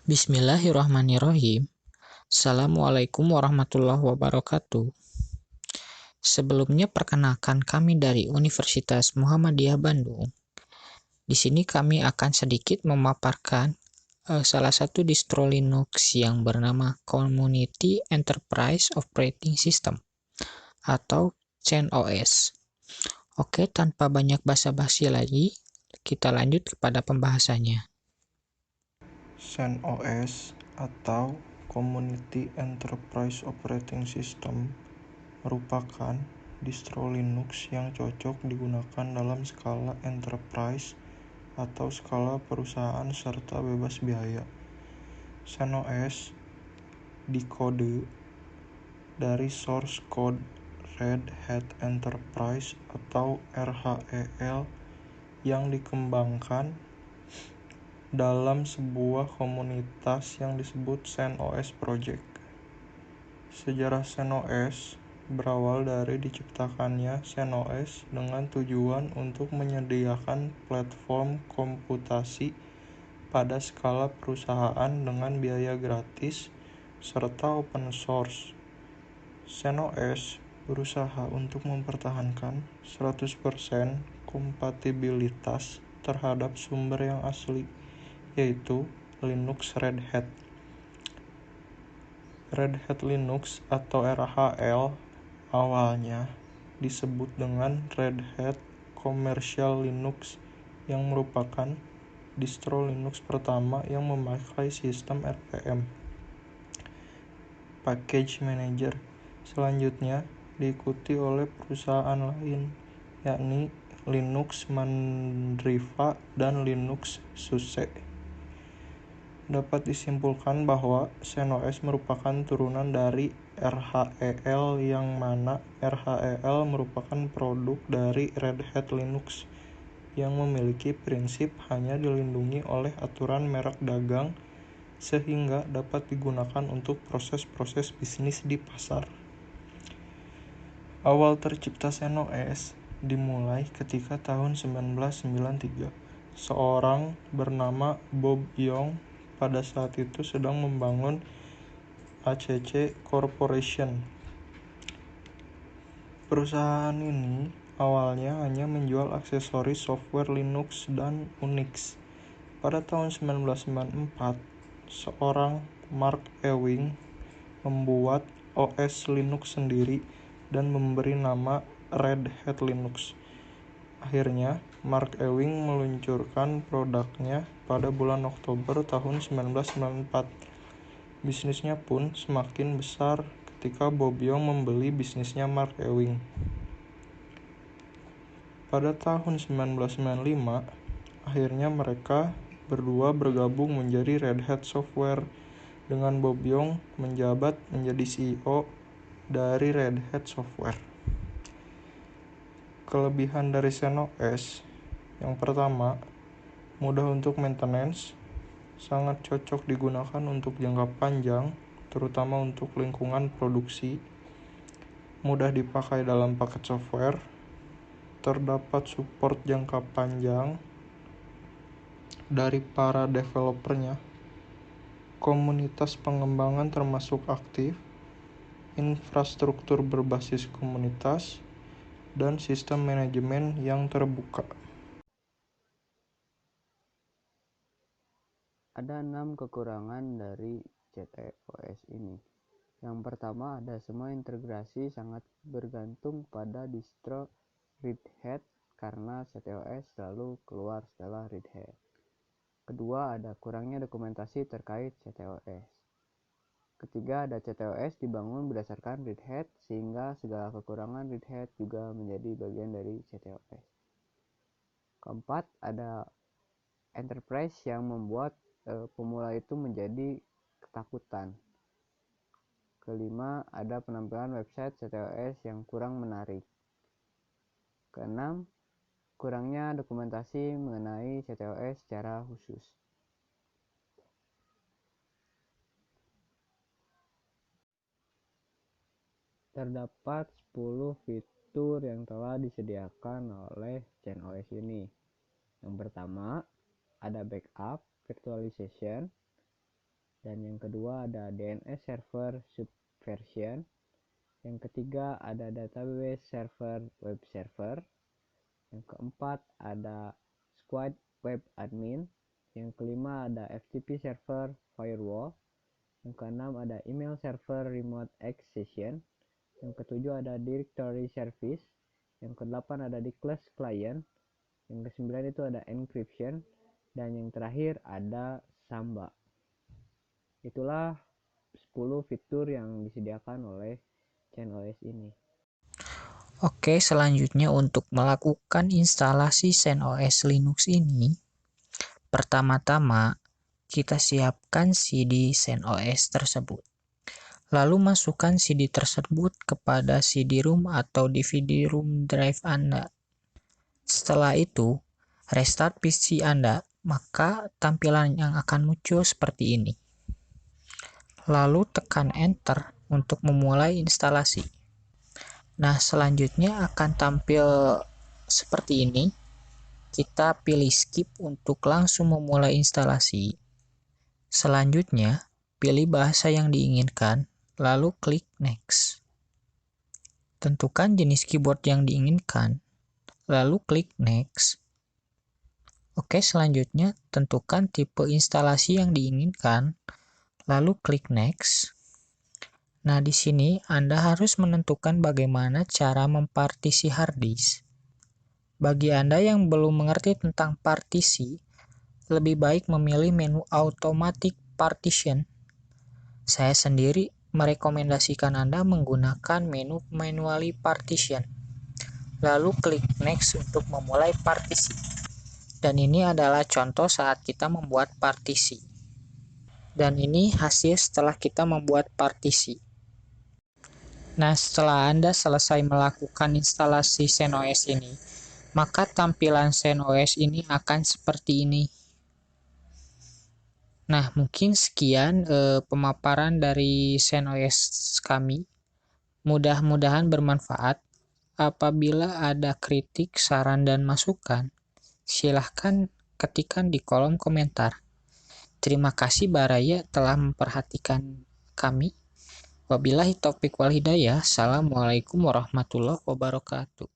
Bismillahirrahmanirrahim. Assalamualaikum warahmatullahi wabarakatuh. Sebelumnya perkenalkan kami dari Universitas Muhammadiyah Bandung. Di sini kami akan sedikit memaparkan salah satu distro Linux yang bernama Community Enterprise Operating System atau CentOS. Oke, tanpa banyak basa-basi lagi, kita lanjut kepada pembahasannya. CentOS atau Community Enterprise Operating System merupakan distro Linux yang cocok digunakan dalam skala enterprise atau skala perusahaan serta bebas biaya. CentOS dikode dari source code Red Hat Enterprise atau RHEL yang dikembangkan dalam sebuah komunitas yang disebut CentOS Project. Sejarah CentOS berawal dari diciptakannya CentOS dengan tujuan untuk menyediakan platform komputasi pada skala perusahaan dengan biaya gratis serta open source. CentOS berusaha untuk mempertahankan 100% kompatibilitas terhadap sumber yang asli, yaitu Linux Red Hat. Red Hat Linux atau RHL awalnya disebut dengan Red Hat Commercial Linux yang merupakan distro Linux pertama yang memakai sistem RPM, Package Manager. Selanjutnya diikuti oleh perusahaan lain, yakni Linux Mandriva dan Linux SUSE. Dapat disimpulkan bahwa CentOS merupakan turunan dari RHEL yang mana RHEL merupakan produk dari Red Hat Linux yang memiliki prinsip hanya dilindungi oleh aturan merek dagang sehingga dapat digunakan untuk proses-proses bisnis di pasar. Awal tercipta CentOS dimulai ketika tahun 1993. Seorang bernama Bob Young pada saat itu sedang membangun ACC Corporation. Perusahaan ini awalnya hanya menjual aksesoris software Linux dan Unix. Pada tahun 1994, seorang Mark Ewing membuat OS Linux sendiri dan memberi nama Red Hat Linux. Akhirnya, Mark Ewing meluncurkan produknya pada bulan Oktober tahun 1994. Bisnisnya pun semakin besar ketika Bob Young membeli bisnisnya Mark Ewing. Pada tahun 1995, akhirnya mereka berdua bergabung menjadi Red Hat Software dengan Bob Young menjabat menjadi CEO dari Red Hat Software. Kelebihan dari CentOS yang pertama, mudah untuk maintenance, sangat cocok digunakan untuk jangka panjang, terutama untuk lingkungan produksi, mudah dipakai dalam paket software, terdapat support jangka panjang dari para developernya, komunitas pengembangan termasuk aktif, infrastruktur berbasis komunitas, dan sistem manajemen yang terbuka. Ada 6 kekurangan dari CentOS ini. Yang pertama, ada semua integrasi sangat bergantung pada distro Red Hat karena CentOS selalu keluar setelah Red Hat. Kedua, ada kurangnya dokumentasi terkait CentOS. Ketiga, ada CentOS dibangun berdasarkan Red Hat sehingga segala kekurangan Red Hat juga menjadi bagian dari CentOS. Keempat, ada enterprise yang membuat pemula itu menjadi ketakutan. Kelima, ada penampilan website CentOS yang kurang menarik. Keenam, kurangnya dokumentasi mengenai CentOS secara khusus. Terdapat 10 fitur yang telah disediakan oleh CentOS ini. Yang pertama, ada backup virtualization. Dan yang kedua ada DNS server subversion. Yang ketiga ada database server web server. Yang keempat ada squad web admin. Yang kelima ada FTP server firewall. Yang keenam ada email server remote accession. Yang ketujuh ada directory service. Yang kedelapan ada di class client. Yang kesembilan itu ada encryption. Dan yang terakhir ada Samba. Itulah 10 fitur yang disediakan oleh CentOS ini. Oke, selanjutnya untuk melakukan instalasi CentOS Linux ini, pertama-tama kita siapkan CD CentOS tersebut. Lalu masukkan CD tersebut kepada CD-ROM atau DVD-ROM drive Anda. Setelah itu, restart PC Anda, maka tampilan yang akan muncul seperti ini. Lalu tekan Enter untuk memulai instalasi. Nah, selanjutnya akan tampil seperti ini. Kita pilih skip untuk langsung memulai instalasi. Selanjutnya, pilih bahasa yang diinginkan, lalu klik Next. Tentukan jenis keyboard yang diinginkan, lalu klik Next. Oke, selanjutnya tentukan tipe instalasi yang diinginkan, lalu klik Next. Nah, di sini Anda harus menentukan bagaimana cara mempartisi hard disk. Bagi Anda yang belum mengerti tentang partisi, lebih baik memilih menu Automatic Partition. Saya sendiri merekomendasikan Anda menggunakan menu Manually Partition. Lalu klik Next untuk memulai partisi. Dan ini adalah contoh saat kita membuat partisi. Dan ini hasil setelah kita membuat partisi. Nah, setelah Anda selesai melakukan instalasi CentOS ini, maka tampilan CentOS ini akan seperti ini. Nah, mungkin sekian pemaparan dari CentOS kami. Mudah-mudahan bermanfaat. Apabila ada kritik, saran, dan masukan, silahkan ketikkan di kolom komentar. Terima kasih Baraya telah memperhatikan kami. Wabillahi taufiq wal hidayah. Assalamualaikum warahmatullahi wabarakatuh.